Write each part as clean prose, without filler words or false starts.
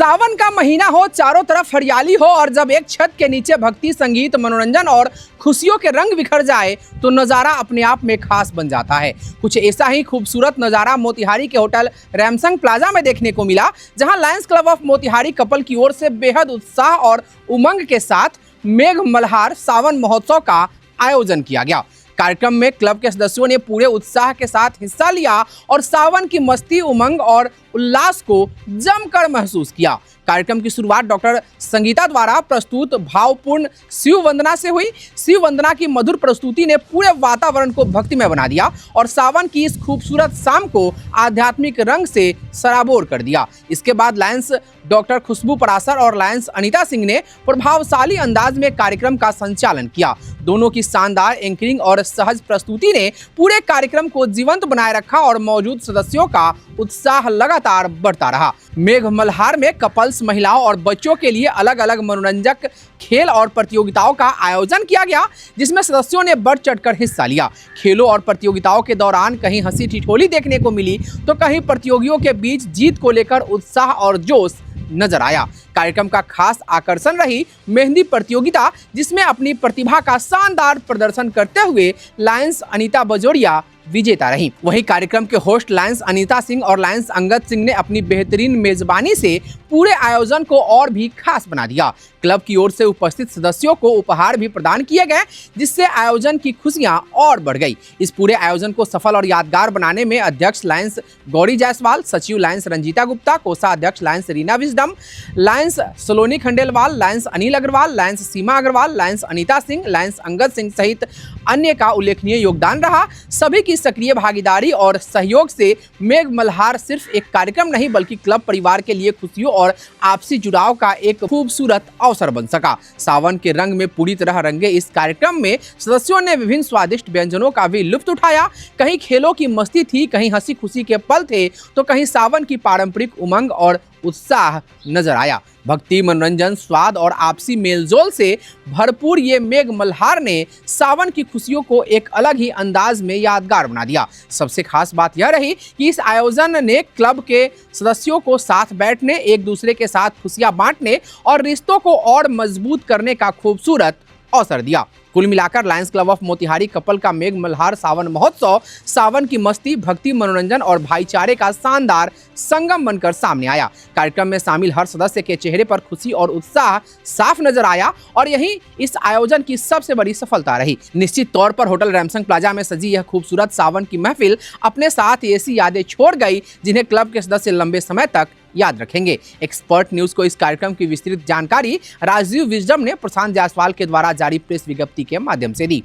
सावन का महीना हो, चारों तरफ हरियाली हो और जब एक छत के नीचे भक्ति, संगीत, मनोरंजन और खुशियों के रंग बिखर जाए तो नज़ारा अपने आप में खास बन जाता है। कुछ ऐसा ही खूबसूरत नज़ारा मोतिहारी के होटल रैमसंग प्लाजा में देखने को मिला, जहां Lions club of Motihari couple की ओर से बेहद उत्साह और उमंग के साथ मेघ मल्हार सावन महोत्सव का आयोजन किया गया। कार्यक्रम में क्लब के सदस्यों ने पूरे उत्साह के साथ हिस्सा लिया और सावन की मस्ती, उमंग और उल्लास को जमकर महसूस किया। कार्यक्रम की शुरुआत डॉक्टर संगीता द्वारा प्रस्तुत भावपूर्ण शिव वंदना से हुई। शिव वंदना की मधुर प्रस्तुति ने पूरे वातावरण को भक्तिमय बना दिया और सावन की इस खूबसूरत शाम को आध्यात्मिक रंग से सराबोर कर दिया। इसके बाद लायंस डॉक्टर खुशबू परासर और लायंस अनीता सिंह ने प्रभावशाली अंदाज में कार्यक्रम का संचालन किया। दोनों की शानदार एंकरिंग और सहज प्रस्तुति ने पूरे कार्यक्रम को जीवंत बनाए रखा और मौजूद सदस्यों का उत्साह लगातार बढ़ता रहा। मेघ मल्हार में कपल्स, महिलाओं और बच्चों के लिए अलग अलग मनोरंजक खेल और प्रतियोगिताओं का आयोजन किया गया, जिसमें सदस्यों ने बढ़ चढ़कर हिस्सा लिया। खेलों और प्रतियोगिताओं के दौरान कहीं हंसी ठिठोली देखने को मिली तो कहीं प्रतियोगियों के बीच जीत को लेकर उत्साह और जोश नजर आया। कार्यक्रम का खास आकर्षण रही मेहंदी प्रतियोगिता, जिसमें अपनी प्रतिभा का शानदार प्रदर्शन करते हुए लायंस अनीता बजोरिया विजेता रही। वहीं कार्यक्रम के होस्ट लायंस अनीता सिंह और लायंस अंगद सिंह ने अपनी बेहतरीन मेजबानी से पूरे आयोजन को और भी खास बना दिया। क्लब की ओर से उपस्थित सदस्यों को उपहार भी प्रदान किए गए, जिससे आयोजन की खुशियां और बढ़ गई। इस पूरे आयोजन को सफल और यादगार बनाने में अध्यक्ष लायंस गौरी जायसवाल, सचिव लायंस रंजीता गुप्ता, कोषाध्यक्ष लायंस रीना विजडम, लायंस सलोनी खंडेलवाल, लायंस अनिल अग्रवाल, लायंस सीमा अग्रवाल, लायंस अनीता सिंह, लायंस अंगद सिंह सहित अन्य का उल्लेखनीय योगदान रहा। सभी की सक्रिय भागीदारी और सहयोग से मेघ मल्हार सिर्फ एक कार्यक्रम नहीं बल्कि क्लब परिवार के लिए खुशियों और आपसी जुड़ाव का एक खूबसूरत अवसर बन सका। सावन के रंग में पूरी तरह रंगे इस कार्यक्रम में सदस्यों ने विभिन्न स्वादिष्ट व्यंजनों का भी लुत्फ उठाया। कहीं खेलों की मस्ती थी, कहीं हंसी खुशी के पल थे, तो कहीं सावन की पारंपरिक उमंग और उत्साह नजर आया। भक्ति, मनोरंजन, स्वाद और आपसी मेलजोल से भरपूर ये मेघ मल्हार ने सावन की खुशियों को एक अलग ही अंदाज में यादगार बना दिया। सबसे खास बात यह रही कि इस आयोजन ने क्लब के सदस्यों को साथ बैठने, एक दूसरे के साथ खुशियां बांटने और रिश्तों को और मजबूत करने का खूबसूरत अवसर दिया। कुल मिलाकर Lions club of Motihari couple का मेघ मल्हार सावन महोत्सव सावन की मस्ती, भक्ति, मनोरंजन और भाईचारे का शानदार संगम बनकर सामने आया। कार्यक्रम में शामिल हर सदस्य के चेहरे पर खुशी और उत्साह साफ नजर आया और यही इस आयोजन की सबसे बड़ी सफलता रही। निश्चित तौर पर होटल रैमसंग प्लाजा में सजी यह खूबसूरत सावन की महफिल अपने साथ ऐसी यादें छोड़ गई जिन्हें क्लब के सदस्य लंबे समय तक याद रखेंगे। एक्सपर्ट न्यूज को इस कार्यक्रम की विस्तृत जानकारी राजीव विजडम ने प्रशांत जायसवाल के द्वारा जारी प्रेस विज्ञप्ति के माध्यम से दी।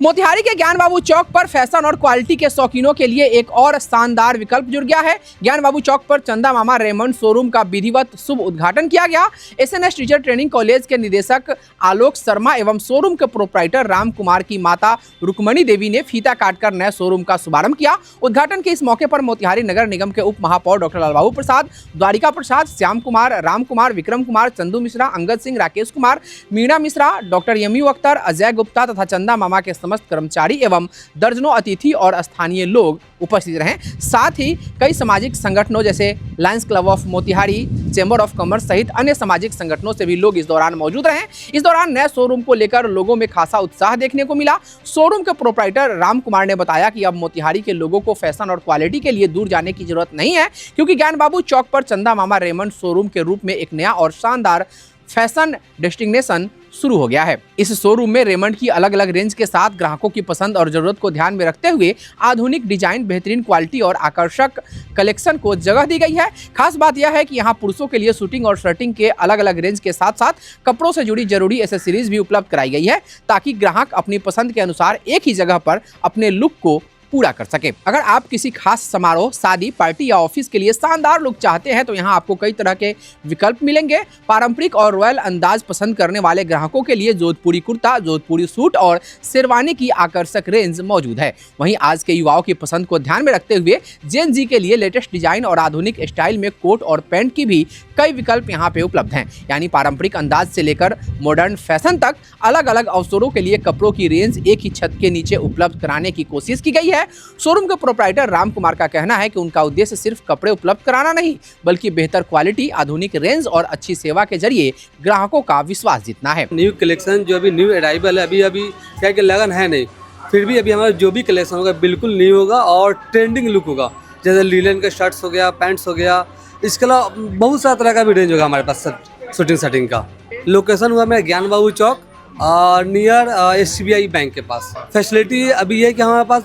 मोतिहारी के ज्ञान बाबू चौक पर फैशन और क्वालिटी के शौकीनों के लिए एक और शानदार विकल्प जुड़ गया है। ज्ञान बाबू चौक पर चंदा मामा रेमंड शोरूम का विधिवत शुभ उद्घाटन किया गया। एसएनएस टीचर ट्रेनिंग कॉलेज के निदेशक आलोक शर्मा एवं शोरूम के प्रोप्राइटर राम कुमार की माता रुक्मणी देवी ने फीता काटकर नए शोरूम का शुभारंभ किया। उद्घाटन के इस मौके पर मोतिहारी नगर निगम के उप महापौर डॉक्टर लालबाबू प्रसाद, द्वारिका प्रसाद, श्याम कुमार, राम कुमार, विक्रम कुमार, चंदू मिश्रा, अंगद सिंह, राकेश कुमार, मीणा मिश्रा, डॉक्टर यमी अख्तर, अजय गुप्ता तथा चंदा मामा के समस्त कर्मचारी एवं दर्जनों अतिथि और स्थानीय लोग उपस्थित रहे। साथ ही कई सामाजिक संगठनों जैसे Lions club of Motihari, chamber of commerce सहित अन्य सामाजिक संगठनों से भी लोग इस दौरान मौजूद रहे। इस दौरान नए शोरूम को लेकर लोगों में खासा उत्साह देखने को मिला। शोरूम के प्रोप्राइटर राम कुमार ने बताया कि अब मोतिहारी के लोगों को फैशन और क्वालिटी के लिए दूर जाने की जरूरत नहीं है, क्योंकि ज्ञान बाबू चौक पर चंदा मामा रेमंड शोरूम के रूप में एक नया और शानदार फैशन डेस्टिनेशन शुरू हो गया है। इस शोरूम में रेमंड की अलग अलग रेंज के साथ ग्राहकों की पसंद और जरूरत को ध्यान में रखते हुए आधुनिक डिजाइन, बेहतरीन क्वालिटी और आकर्षक कलेक्शन को जगह दी गई है। खास बात यह है कि यहाँ पुरुषों के लिए शूटिंग और शर्टिंग के अलग अलग रेंज के साथ साथ कपड़ों से जुड़ी जरूरी एसेसरीज भी उपलब्ध कराई गई है, ताकि ग्राहक अपनी पसंद के अनुसार एक ही जगह पर अपने लुक को पूरा कर सके। अगर आप किसी खास समारोह, शादी, पार्टी या ऑफिस के लिए शानदार लुक चाहते हैं तो यहाँ आपको कई तरह के विकल्प मिलेंगे। पारंपरिक और रॉयल अंदाज पसंद करने वाले ग्राहकों के लिए जोधपुरी कुर्ता, जोधपुरी सूट और शेरवानी की आकर्षक रेंज मौजूद है। वहीं आज के युवाओं की पसंद को ध्यान में रखते हुए जेन जी के लिए लेटेस्ट डिजाइन और आधुनिक स्टाइल में कोट और पैंट की भी कई विकल्प यहाँ पे उपलब्ध हैं। यानी पारंपरिक अंदाज से लेकर मॉडर्न फैशन तक अलग अलग अवसरों के लिए कपड़ों की रेंज एक ही छत के नीचे उपलब्ध कराने की कोशिश की गई है। है। शोरूम के प्रोप्राइटर राम कुमार का कहना है कि उनका उद्देश्य सिर्फ कपड़े उपलब्ध कराना नहीं, बल्कि बेहतर क्वालिटी, आधुनिक रेंज और अच्छी सेवा के जरिए ग्राहकों का विश्वास जीतना है। न्यू कलेक्शन जो अभी न्यू अराइवल है, अभी क्या कि लगन है नहीं, फिर भी अभी हमारा जो भी कलेक्शन होगा बिल्कुल न्यू होगा और ट्रेंडिंग लुक होगा। जैसे लीलन के शर्ट्स हो गया, पैंट्स हो गया, इसके अलावा बहुत सारा तरह का भी रेंज होगा हमारे पास शूटिंग सेटिंग का। लोकेशन हुआ मेरा ज्ञान बाबू चौक नियर SBI बैंक के पास। फैसिलिटी अभी है कि हमारे पास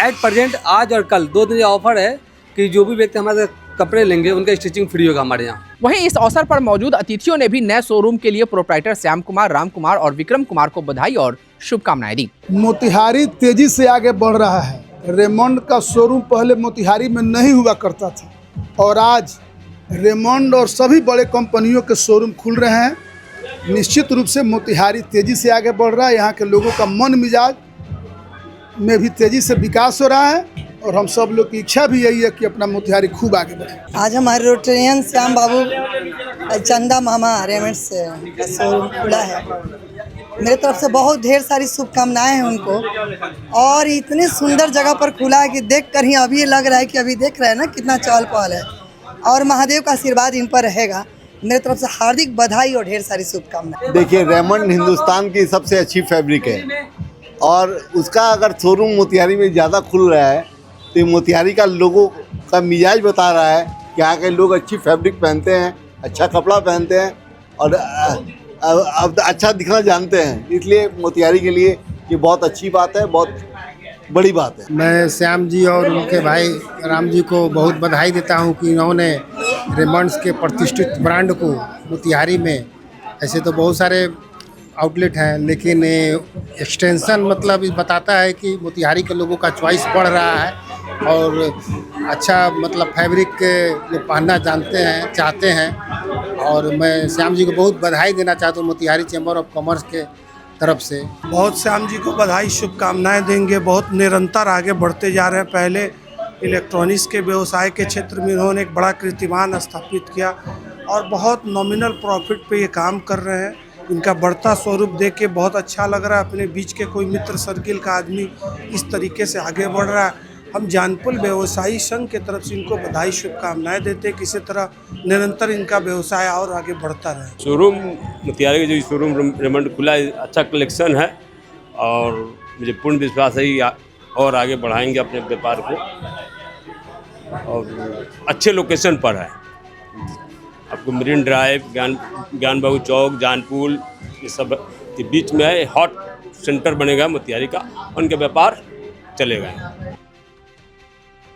एट प्रेजेंट आज और कल 2 दिन ऑफर है कि जो भी व्यक्ति हमारे कपड़े लेंगे उनका स्टिचिंग फ्री होगा हमारे यहाँ। वहीं इस अवसर पर मौजूद अतिथियों ने भी नए शोरूम के लिए प्रोप्राइटर श्याम कुमार, राम कुमार और विक्रम कुमार को बधाई और शुभकामनाएं दी। मोतिहारी तेजी से आगे बढ़ रहा है। रेमंड का शोरूम पहले मोतिहारी में नहीं हुआ करता था और आज रेमंड और सभी बड़े कंपनियों के शोरूम खुल रहे हैं। निश्चित रूप से मोतिहारी तेजी से आगे बढ़ रहा है। यहाँ के लोगों का मन मिजाज में भी तेजी से विकास हो रहा है और हम सब लोग की इच्छा भी यही है कि अपना मोतिहारी खूब आगे बढ़े। आज हमारे रोटेरियन श्याम बाबू चंदा मामा रेमंड से का शोरूम खुला है। मेरे तरफ से बहुत ढेर सारी शुभकामनाएं हैं उनको, और इतनी सुंदर जगह पर खुला है कि देख कर ही अभी लग रहा है कि अभी देख रहे हैं ना कितना चहल पहल है, और महादेव का आशीर्वाद इन पर रहेगा। मेरे तरफ से हार्दिक बधाई और ढेर सारी शुभकामनाएं। देखिए, रेमंड हिंदुस्तान की सबसे अच्छी फैब्रिक है और उसका अगर शोरूम मोतिहारी में ज़्यादा खुल रहा है तो मोतिहारी का लोगों का मिजाज बता रहा है कि यहाँ के लोग अच्छी फैब्रिक पहनते हैं, अच्छा कपड़ा पहनते हैं और अब अच्छा दिखना जानते हैं। इसलिए मोतिहारी के लिए ये बहुत अच्छी बात है, बहुत बड़ी बात है। मैं श्याम जी और उनके भाई राम जी को बहुत बधाई देता हूं कि इन्होंने रेमंड्स के प्रतिष्ठित ब्रांड को मोतिहारी में, ऐसे तो बहुत सारे आउटलेट हैं लेकिन एक्सटेंशन मतलब बताता है कि मोतिहारी के लोगों का चॉइस बढ़ रहा है और अच्छा मतलब फैब्रिक लोग पहनना जानते हैं, चाहते हैं। और मैं श्याम जी को बहुत बधाई देना चाहता हूँ मोतिहारी चैम्बर ऑफ कॉमर्स के तरफ से। बहुत श्याम जी को बधाई शुभकामनाएं देंगे। बहुत निरंतर आगे बढ़ते जा रहे हैं। पहले इलेक्ट्रॉनिक्स के व्यवसाय के क्षेत्र में इन्होंने एक बड़ा कीर्तिमान स्थापित किया और बहुत नॉमिनल प्रॉफिट पे ये काम कर रहे हैं। इनका बढ़ता स्वरूप देख के बहुत अच्छा लग रहा है। अपने बीच के कोई मित्र सर्किल का आदमी इस तरीके से आगे बढ़ रहा है। हम जानपुल व्यवसायी संघ के तरफ से इनको बधाई शुभकामनाएं देते हैं। किसी तरह निरंतर इनका व्यवसाय और आगे बढ़ता रहे। शोरूम मोतिहारी का जो शोरूम रेमंड खुला है, अच्छा कलेक्शन है और मुझे पूर्ण विश्वास है और आगे बढ़ाएंगे अपने व्यापार को और अच्छे लोकेशन पर है। आपको मरीन ड्राइव, ज्ञान बाबू चौक, जानपुल, ये सब के बीच में है। हॉट सेंटर बनेगा मोतिहारी का, उनका व्यापार चलेगा।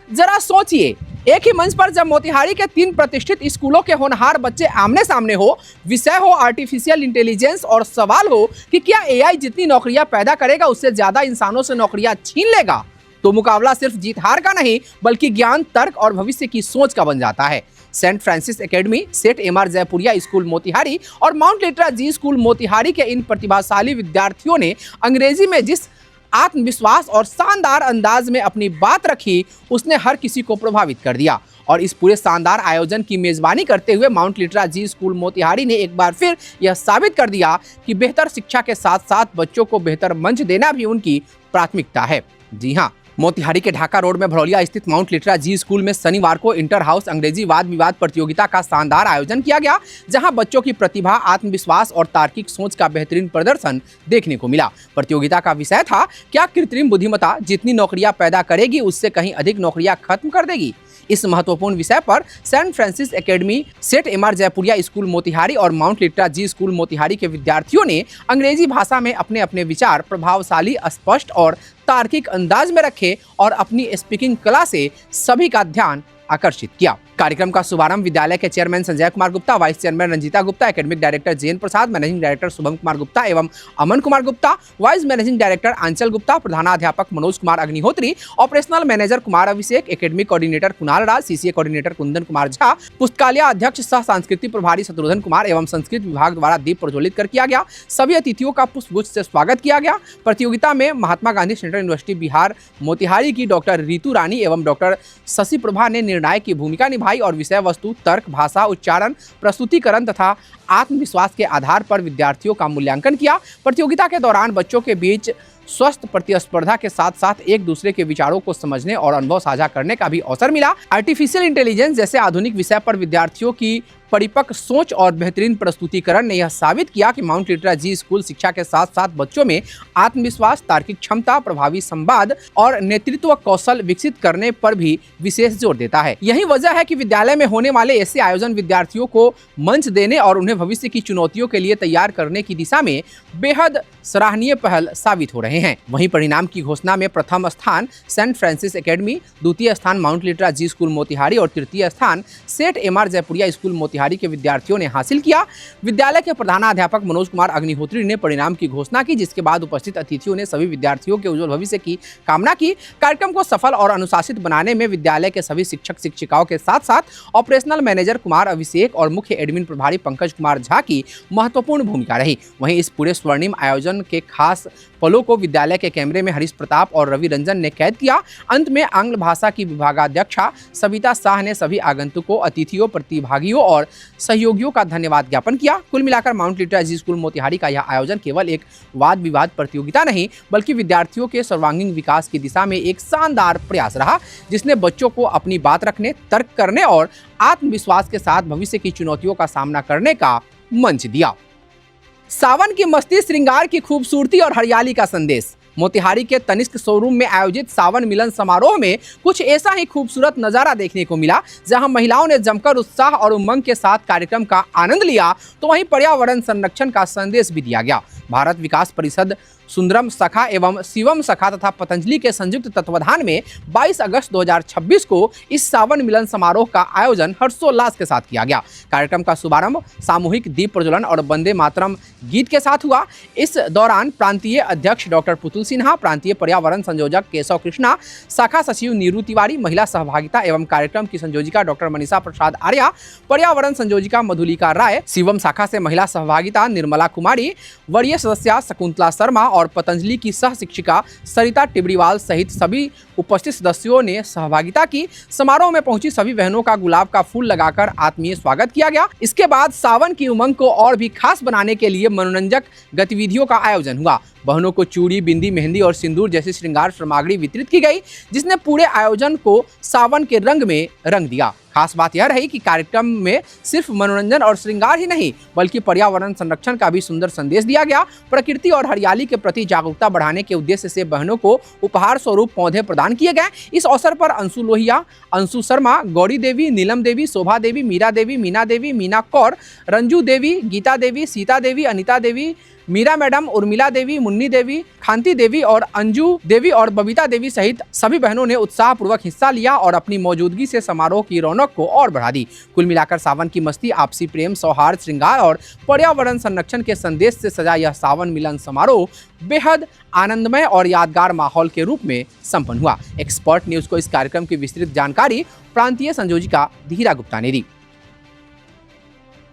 जरा सोचिए, एक ही मंच पर जब मोतिहारी के 3 प्रतिष्ठित स्कूलों के होनहार बच्चे आमने सामने हो, विषय हो आर्टिफिशियल इंटेलिजेंस और सवाल हो कि क्या AI जितनी नौकरियां पैदा करेगा उससे ज्यादा इंसानों से नौकरियां छीन लेगा, तो मुकाबला सिर्फ जीत हार का नहीं बल्कि ज्ञान, तर्क और भविष्य की सोच का बन जाता है। सेंट फ्रांसिस एकेडमी, सेठ MR जयपुरिया स्कूल मोतिहारी और माउंट लिटरा जी स्कूल मोतिहारी के इन प्रतिभाशाली विद्यार्थियों ने अंग्रेजी में जिस आत्मविश्वास और शानदार अंदाज में अपनी बात रखी, उसने हर किसी को प्रभावित कर दिया। और इस पूरे शानदार आयोजन की मेजबानी करते हुए माउंट लिटरा जी स्कूल मोतिहारी ने एक बार फिर यह साबित कर दिया कि बेहतर शिक्षा के साथ साथ बच्चों को बेहतर मंच देना भी उनकी प्राथमिकता है। जी हाँ, मोतिहारी के ढाका रोड में भड़ौलिया स्थित माउंट लिटरा जी स्कूल में शनिवार को इंटर हाउस अंग्रेजी वाद विवाद प्रतियोगिता का शानदार आयोजन किया गया, जहां बच्चों की प्रतिभा, आत्मविश्वास और तार्किक सोच का बेहतरीन प्रदर्शन देखने को मिला। प्रतियोगिता का विषय था, क्या कृत्रिम बुद्धिमत्ता जितनी नौकरियां पैदा करेगी उससे कहीं अधिक नौकरियां खत्म कर देगी। इस महत्वपूर्ण विषय पर सेंट फ्रांसिस एकेडमी, सेठ MR जयपुरिया स्कूल मोतिहारी और माउंट लिटरा जी स्कूल मोतिहारी के विद्यार्थियों ने अंग्रेजी भाषा में अपने अपने विचार प्रभावशाली, स्पष्ट और तार्किक अंदाज में रखे और अपनी स्पीकिंग कला से सभी का ध्यान आकर्षित किया। कार्यक्रम का शुभारंभ विद्यालय के chairman Sanjay Kumar Gupta, vice chairman Ranjita Gupta, academic director JN Prasad, managing director Shubham Kumar Gupta एवं Aman Kumar Gupta, vice managing director Anchal Gupta, प्रधानाध्यापक Manoj Kumar Agnihotri, operational manager Kumar Abhishek, academic coordinator Kunal Raj, CCA coordinator Kundan Kumar Jha, पुस्तकालय अध्यक्ष सह सांस्कृतिक प्रभारी शत्रुघ्न कुमार एवं संस्कृत विभाग द्वारा दीप प्रज्वलित कर किया गया। सभी अतिथियों का पुष्पगुच्छ से स्वागत किया गया। प्रतियोगिता में महात्मा गांधी सेंट्रल यूनिवर्सिटी बिहार मोतिहारी की डॉक्टर रितु रानी एवं डॉक्टर शशि प्रभा ने निर्णायक की भूमिका निभाई और विषय वस्तु, तर्क, भाषा, उच्चारण, प्रस्तुतिकरण तथा आत्मविश्वास के आधार पर विद्यार्थियों का मूल्यांकन किया। प्रतियोगिता के दौरान बच्चों के बीच स्वस्थ प्रतिस्पर्धा के साथ साथ एक दूसरे के विचारों को समझने और अनुभव साझा करने का भी अवसर मिला। आर्टिफिशियल इंटेलिजेंस जैसे आधुनिक विषय पर विद्यार्थियों की परिपक्व सोच और बेहतरीन प्रस्तुतिकरण ने यह साबित किया कि माउंट लिटरा जी स्कूल शिक्षा के साथ साथ बच्चों में आत्मविश्वास, तार्किक क्षमता, प्रभावी संवाद और नेतृत्व कौशल विकसित करने पर भी विशेष जोर देता है। यही वजह है कि विद्यालय में होने वाले ऐसे आयोजन विद्यार्थियों को मंच देने और उन्हें भविष्य की चुनौतियों के लिए तैयार करने की दिशा में बेहद सराहनीय पहल साबित हो रहे हैं। वहीं परिणाम की घोषणा में प्रथम स्थान सेंट फ्रांसिस एकेडमी, द्वितीय स्थान माउंट लिटरा जी स्कूल मोतिहारी और तृतीय स्थान सेठ एम.आर. जयपुरिया स्कूल मोतिहारी के विद्यार्थियों ने हासिल किया। विद्यालय के प्रधानाध्यापक मनोज कुमार अग्निहोत्री ने परिणाम की घोषणा की, जिसके बाद उपस्थित अतिथियों ने सभी विद्यार्थियों के उज्जवल भविष्य की कामना की। कार्यक्रम को सफल और अनुशासित बनाने में विद्यालय के सभी शिक्षक शिक्षिकाओं के साथ साथ ऑपरेशनल मैनेजर कुमार अभिषेक और मुख्य एडमिन प्रभारी पंकज कुमार झा की महत्वपूर्ण भूमिका रही। वहीं इस पूरे स्वर्णिम आयोजन के खास पलों को विद्यालय के कैमरे में हरीश प्रताप और रवि रंजन ने कैद किया। अंत में आंग्ल भाषा की विभागाध्यक्षा सविता शाह ने सभी आगंतुकों, अतिथियों, प्रतिभागियों और सहयोगियों का धन्यवाद ज्ञापन किया। कुल मिलाकर माउंट लिटरा जी स्कूल मोतिहारी का यह आयोजन केवल एक वाद विवाद प्रतियोगिता नहीं, बल्कि विद्यार्थियों के सर्वांगीण विकास की दिशा में एक शानदार प्रयास रहा, जिसने बच्चों को अपनी बात रखने, तर्क करने और आत्मविश्वास के साथ भविष्य की चुनौतियों का सामना करने का मंच दिया। सावन की मस्ती, श्रृंगार की खूबसूरती और हरियाली का संदेश। मोतिहारी के तनिष्क शोरूम में आयोजित सावन मिलन समारोह में कुछ ऐसा ही खूबसूरत नजारा देखने को मिला, जहां महिलाओं ने जमकर उत्साह और उमंग के साथ कार्यक्रम का आनंद लिया, तो वहीं पर्यावरण संरक्षण का संदेश भी दिया गया। भारत विकास परिषद, सुंदरम शाखा एवं शिवम शाखा तथा पतंजलि के संयुक्त तत्वाधान में 22 अगस्त 2026 को इस सावन मिलन समारोह का आयोजन हर्षोल्लास के साथ किया गया। कार्यक्रम का शुभारंभ सामूहिक दीप प्रज्वलन और वंदे मातरम गीत के साथ हुआ। इस दौरान प्रांतीय अध्यक्ष डॉक्टर पुतुल सिन्हा, प्रांतीय पर्यावरण संयोजक केशव कृष्णा, शाखा सचिव नीरू तिवारी, महिला सहभागिता एवं कार्यक्रम की संयोजिका डॉक्टर मनीषा प्रसाद आर्या, पर्यावरण संयोजिका मधुलिका राय, शिवम शाखा से महिला सहभागिता निर्मला कुमारी, वरीय सदस्या शकुंतला शर्मा और पतंजलि की सह शिक्षिका सरिता टिबड़ीवाल सहित सभी उपस्थित सदस्यों ने सहभागिता की। समारोह में पहुंची सभी बहनों का गुलाब का फूल लगाकर आत्मीय स्वागत किया गया। इसके बाद सावन की उमंग को और भी खास बनाने के लिए मनोरंजक गतिविधियों का आयोजन हुआ। बहनों को चूड़ी, बिंदी, मेहंदी और सिंदूर जैसी श्रृंगार सामग्री वितरित की गई, जिसने पूरे आयोजन को सावन के रंग में रंग दिया। खास बात यह रही कि कार्यक्रम में सिर्फ मनोरंजन और श्रृंगार ही नहीं, बल्कि पर्यावरण संरक्षण का भी सुंदर संदेश दिया गया। प्रकृति और हरियाली के प्रति जागरूकता बढ़ाने के उद्देश्य से बहनों को उपहार स्वरूप पौधे प्रदान किए गए। इस अवसर पर अंशु लोहिया, अंशु शर्मा, गौरी देवी, नीलम देवी, शोभा देवी, मीरा देवी, मीना कौर, रंजू देवी, गीता देवी, सीता देवी, अनिता देवी, मीरा मैडम, उर्मिला देवी, मुन्नी देवी, खांती देवी और अंजू देवी और बबीता देवी सहित सभी बहनों ने उत्साहपूर्वक हिस्सा लिया और अपनी मौजूदगी से समारोह की रौनक को और बढ़ा दी। कुल मिलाकर सावन की मस्ती, आपसी प्रेम, सौहार्द, श्रृंगार और पर्यावरण संरक्षण के संदेश से सजा यह सावन मिलन समारोह बेहद आनंदमय और यादगार माहौल के रूप में संपन्न हुआ। एक्सपर्ट न्यूज को इस कार्यक्रम की विस्तृत जानकारी प्रांतीय संयोजिका धीरा गुप्ता ने दी।